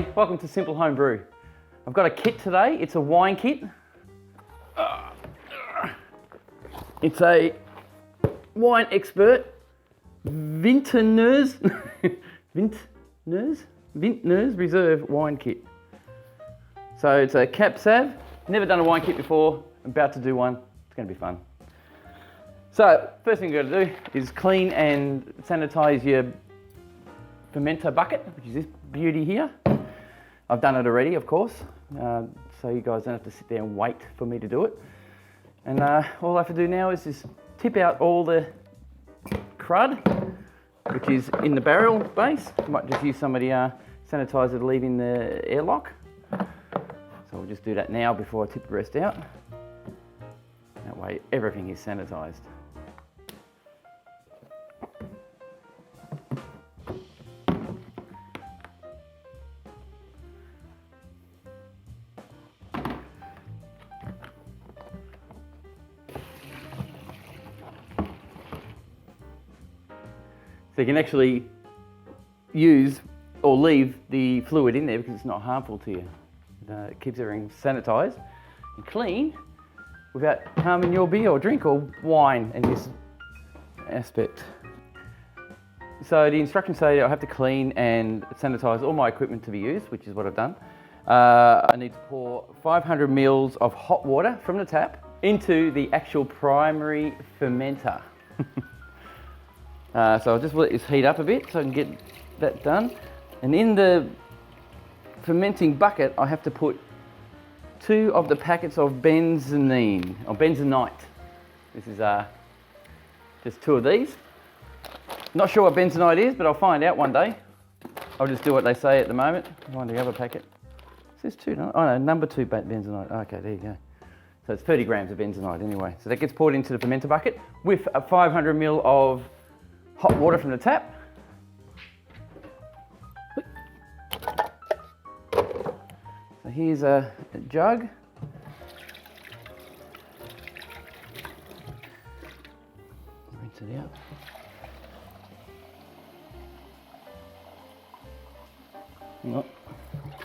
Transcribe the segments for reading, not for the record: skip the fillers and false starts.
everybody, welcome to Simple Home Brew. I've got a kit today, it's a wine kit. It's a Winexpert Vintners Reserve wine kit. So it's a Cab Sav, never done a wine kit before, I'm about to do one, it's going to be fun. So first thing you've got to do is clean and sanitize your fermenter bucket, which is this beauty here. I've done it already, of course, so you guys don't have to sit there and wait for me to do it. And all I have to do now is just tip out all the crud, which is in the barrel base. I might just use some of the sanitizer to leave in the airlock. So we'll just do that now before I tip the rest out. That way everything is sanitized. So you can actually use or leave the fluid in there because it's not harmful to you. It keeps everything sanitized and clean without harming your beer or drink or wine in this aspect. So the instructions say I have to clean and sanitize all my equipment to be used, which is what I've done. I need to pour 500 mils of hot water from the tap into the actual primary fermenter. So I'll just let this heat up a bit so I can get that done. And in the fermenting bucket, I have to put 2 of the packets of bentonite. This is just 2 of these. Not sure what bentonite is, but I'll find out one day. I'll just do what they say at the moment. Find the other packet. It says 2, oh no, number 2 bentonite. Okay, there you go. So it's 30 grams of bentonite anyway. So that gets poured into the fermenter bucket with a 500 ml of hot water from the tap. So here's a jug. Rinse it out. Oh.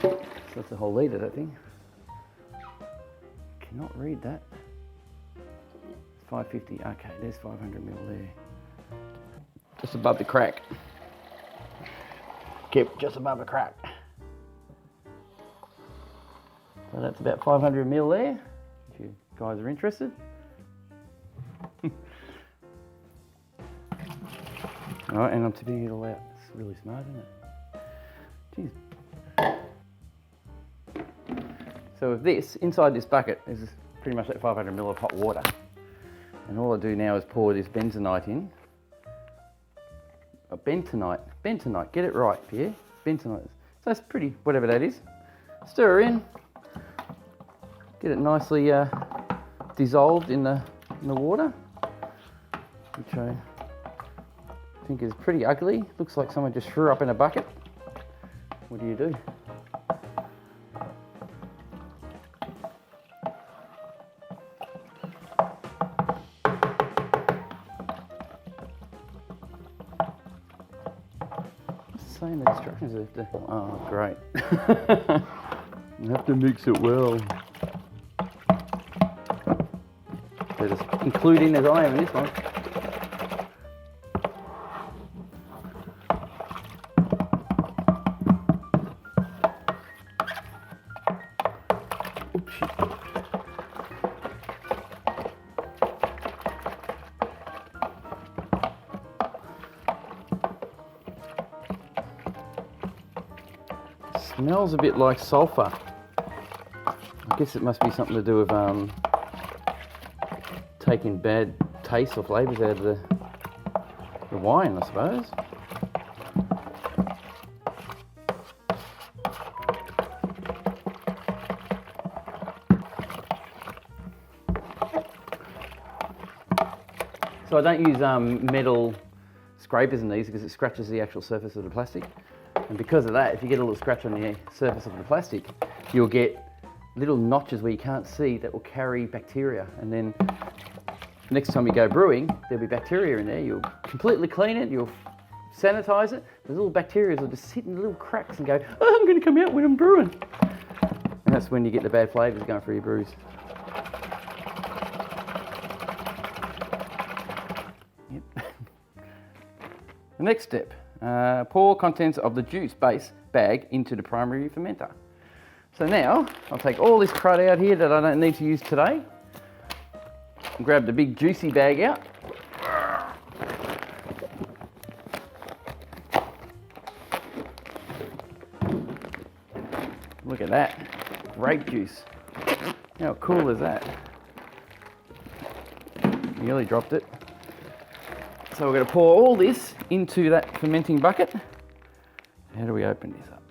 So that's a whole litre, that thing. Cannot read that. It's 550. Okay, there's 500 ml there. Just above the crack. Keep just above the crack. So that's about 500 ml there, if you guys are interested. Alright, and I'm tipping it all out. It's really smart, isn't it? Jeez. So with this, inside this bucket is pretty much like 500 ml of hot water. And all I do now is pour this bentonite in. Bentonite, get it right, Pierre. Bentonite. So that's pretty, whatever that is. Stir in, get it nicely dissolved in the water, which I think is pretty ugly. Looks like someone just threw up in a bucket. What do you do? Saying the instructions have to. Oh, great. You have to mix it well. They're just including as I am in this one. Oops, shit. Smells a bit like sulphur. I guess it must be something to do with taking bad taste or flavours out of the wine, I suppose. So I don't use metal scrapers in these because it scratches the actual surface of the plastic. And because of that, if you get a little scratch on the surface of the plastic, you'll get little notches where you can't see that will carry bacteria. And then next time you go brewing, there'll be bacteria in there. You'll completely clean it, you'll sanitize it, there's little bacteria that just sit in little cracks and go, oh, I'm going to come out when I'm brewing. And that's when you get the bad flavours going through your brews. Yep. The next step, pour contents of the juice base bag into the primary fermenter. So now, I'll take all this crud out here that I don't need to use today, and grab the big juicy bag out. Look at that, grape juice. How cool is that? Nearly dropped it. So we're going to pour all this into that fermenting bucket. How do we open this up?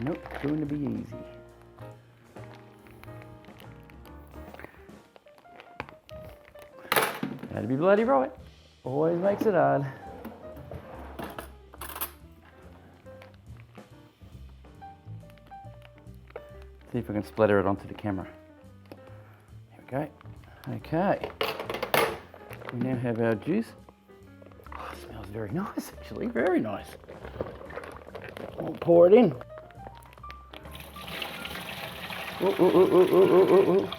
Nope, going to be easy. Had to be bloody right. Always makes it hard. See if I can splatter it onto the camera. Here we go. Okay. We now have our juice. Oh, it smells very nice, actually. Very nice. We'll pour it in. Ooh, ooh, ooh, ooh, ooh, ooh, ooh.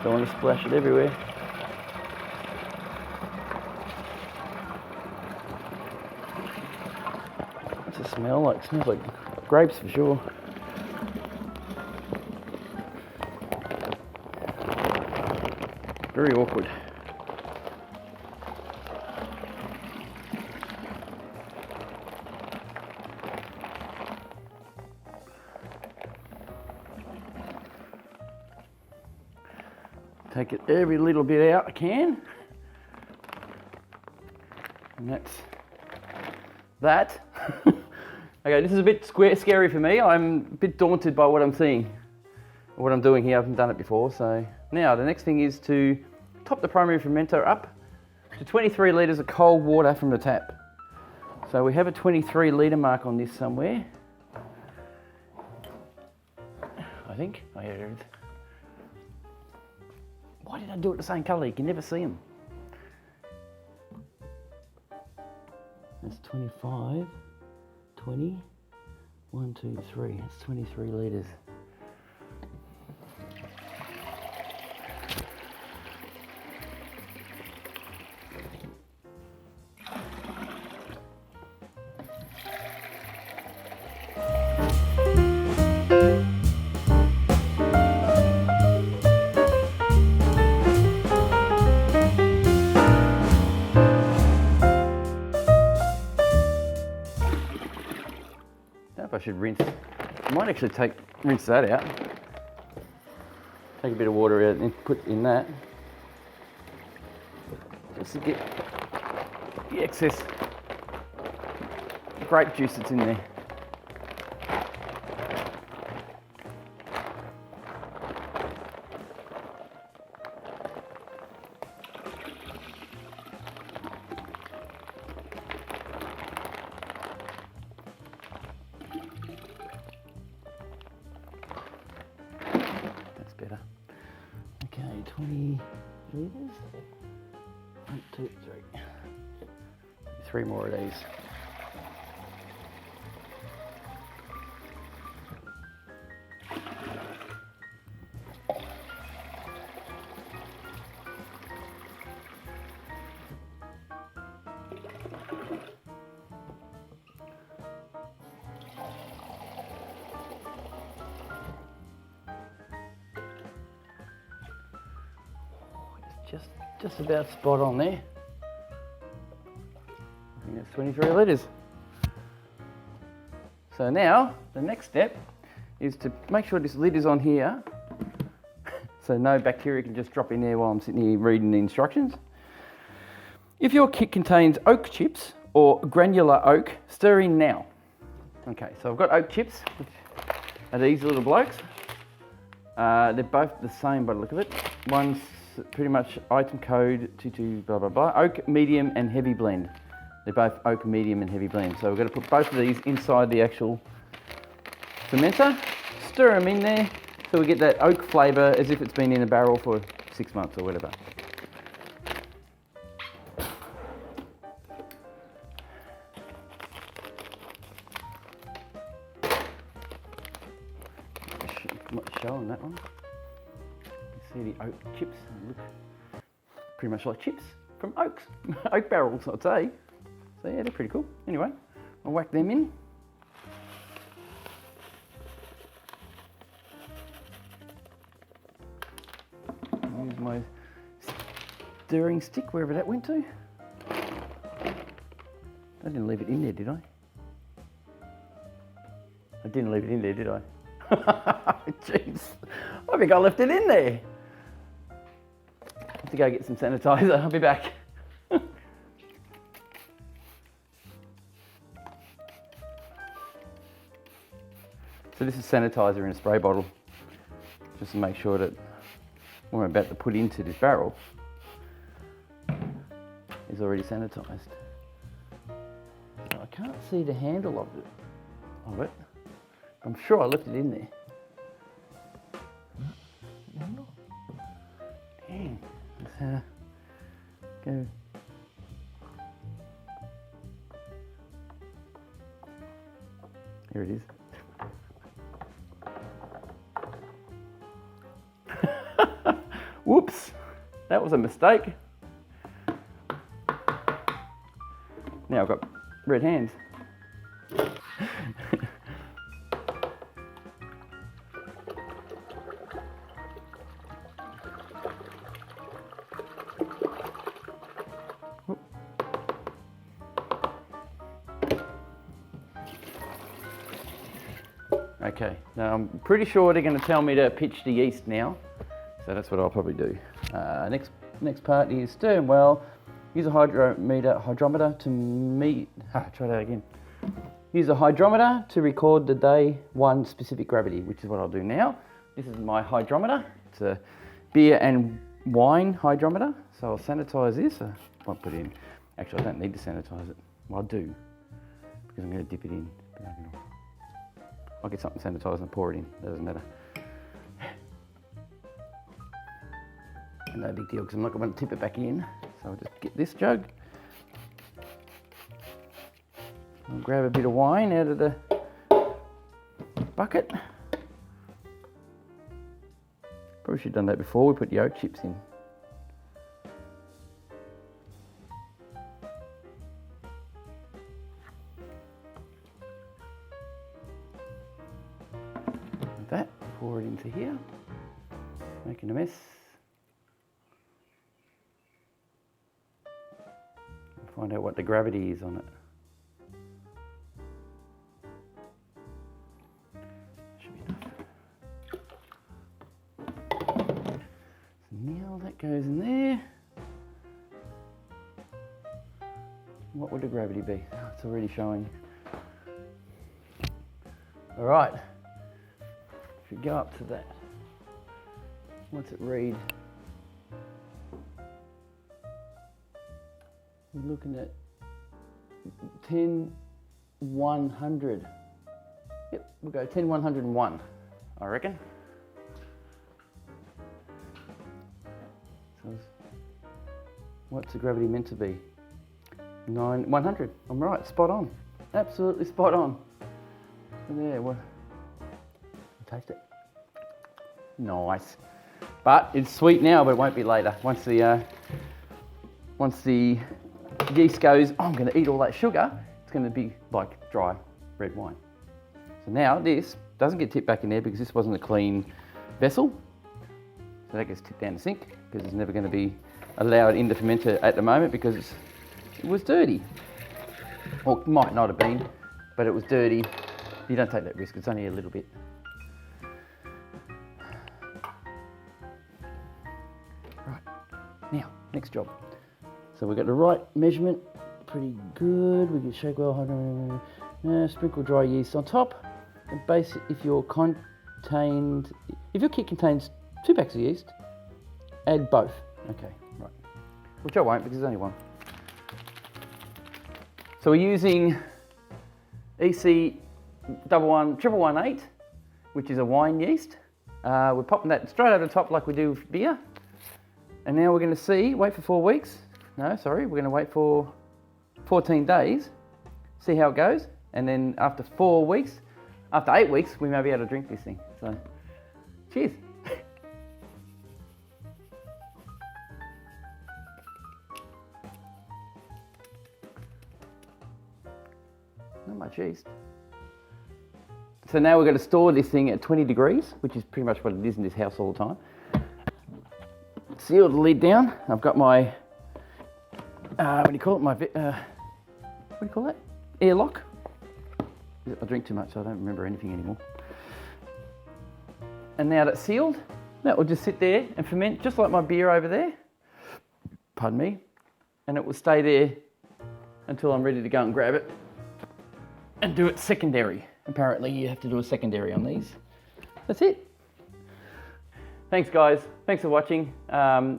Don't want to splash it everywhere. What's it smell like? It smells like grapes for sure. Very awkward. Take it every little bit out I can. And that's that. Okay, this is a bit scary for me. I'm a bit daunted by what I'm seeing. What I'm doing here, I haven't done it before. So now the next thing is to top the primary fermenter up to 23 litres of cold water from the tap. So we have a 23 litre mark on this somewhere. I think. Oh yeah, there it is. Why did I do it the same colour? You can never see them. That's 25, 20, 1, 2, 3. That's 23 litres. I should rinse. I might actually rinse that out. Take a bit of water out and put in that. Just to get the excess grape juice that's in there. Better. Okay, 20 litres. 1, 2, 3. 3 more of these. Just about spot on there. I think that's 23 litres. So now, the next step is to make sure this lid is on here so no bacteria can just drop in there while I'm sitting here reading the instructions. If your kit contains oak chips or granular oak, stir in now. Okay, so I've got oak chips, which are these little blokes. They're both the same by the look of it. One's pretty much item code 22 blah blah blah. Oak, medium and heavy blend. They're both oak, medium and heavy blend. So we're going to put both of these inside the actual fermenter, stir them in there so we get that oak flavour as if it's been in a barrel for 6 months or whatever. Show on that one. You see the oak chips, they look pretty much like chips from oaks, oak barrels, I'd say. So yeah, they're pretty cool. Anyway, I'll whack them in. Use my stirring stick wherever that went to. I didn't leave it in there, did I? I didn't leave it in there, did I? Jeez, I think I left it in there. I have to go get some sanitizer. I'll be back. So this is sanitizer in a spray bottle, just to make sure that what I'm about to put into this barrel is already sanitized. So I can't see the handle of it. I'm sure I left it in there. Dang, let's go. Here it is. Whoops, that was a mistake. Now I've got red hands. Okay, now I'm pretty sure they're going to tell me to pitch the yeast now, so that's what I'll probably do. Next part is stir well. Use a hydrometer to try that again. Use a hydrometer to record the day one specific gravity, which is what I'll do now. This is my hydrometer. It's a beer and wine hydrometer, so I'll sanitize this. I won't put it in. Actually, I don't need to sanitize it. Well, I do, because I'm going to dip it in. I'll get something sanitized and pour it in, doesn't matter. No big deal, because I'm not going to tip it back in. So I'll just get this jug. I'll grab a bit of wine out of the bucket. Probably should have done that before we put the oat chips in. That, pour it into here, making a mess. Find out what the gravity is on it. Should be enough. So now that goes in there. What would the gravity be? Oh, it's already showing. All right. If you go up to that, what's it read? We're looking at 10,100. Yep, we'll go 10,101, I reckon. So what's the gravity meant to be? 100. I'm right, spot on. Absolutely spot on. And there, well, taste it. Nice. But it's sweet now, but it won't be later. Once the yeast goes, oh, I'm going to eat all that sugar, it's going to be like dry red wine. So now this doesn't get tipped back in there because this wasn't a clean vessel. So that gets tipped down the sink because it's never going to be allowed in the fermenter at the moment because it was dirty. Or it might not have been, but it was dirty. You don't take that risk, it's only a little bit. Right, now, next job. So we've got the right measurement, pretty good. We can shake well, sprinkle dry yeast on top. And base if your kit contains 2 packs of yeast, add both. Okay, right. Which I won't because there's only one. So we're using EC 1118, which is a wine yeast. We're popping that straight over the top like we do with beer. And now we're going to see, wait for 4 weeks. No, sorry, we're going to wait for 14 days, see how it goes. And then after 4 weeks, after 8 weeks, we may be able to drink this thing. So, cheers. Not much yeast. So now we're going to store this thing at 20 degrees, which is pretty much what it is in this house all the time. Seal the lid down. I've got my, what do you call it? What do you call that? Airlock. I drink too much, so I don't remember anything anymore. And now that's sealed, that will just sit there and ferment just like my beer over there. Pardon me. And it will stay there until I'm ready to go and grab it and do it secondary. Apparently you have to do a secondary on these. That's it. Thanks guys, thanks for watching.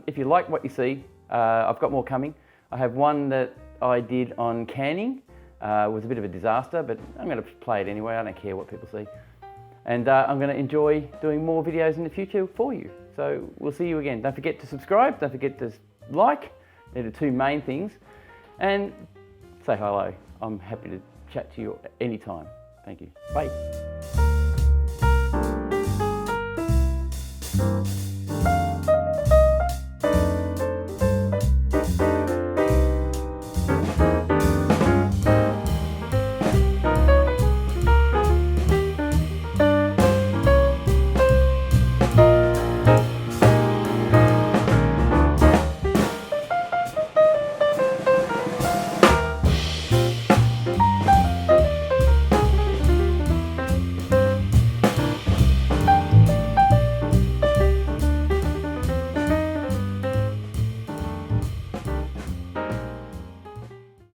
If you like what you see, I've got more coming. I have one that I did on canning. It was a bit of a disaster, but I'm going to play it anyway. I don't care what people see. And I'm going to enjoy doing more videos in the future for you. So we'll see you again. Don't forget to subscribe, don't forget to like. They're the two main things. And say hello. I'm happy to chat to you anytime. Thank you. Bye.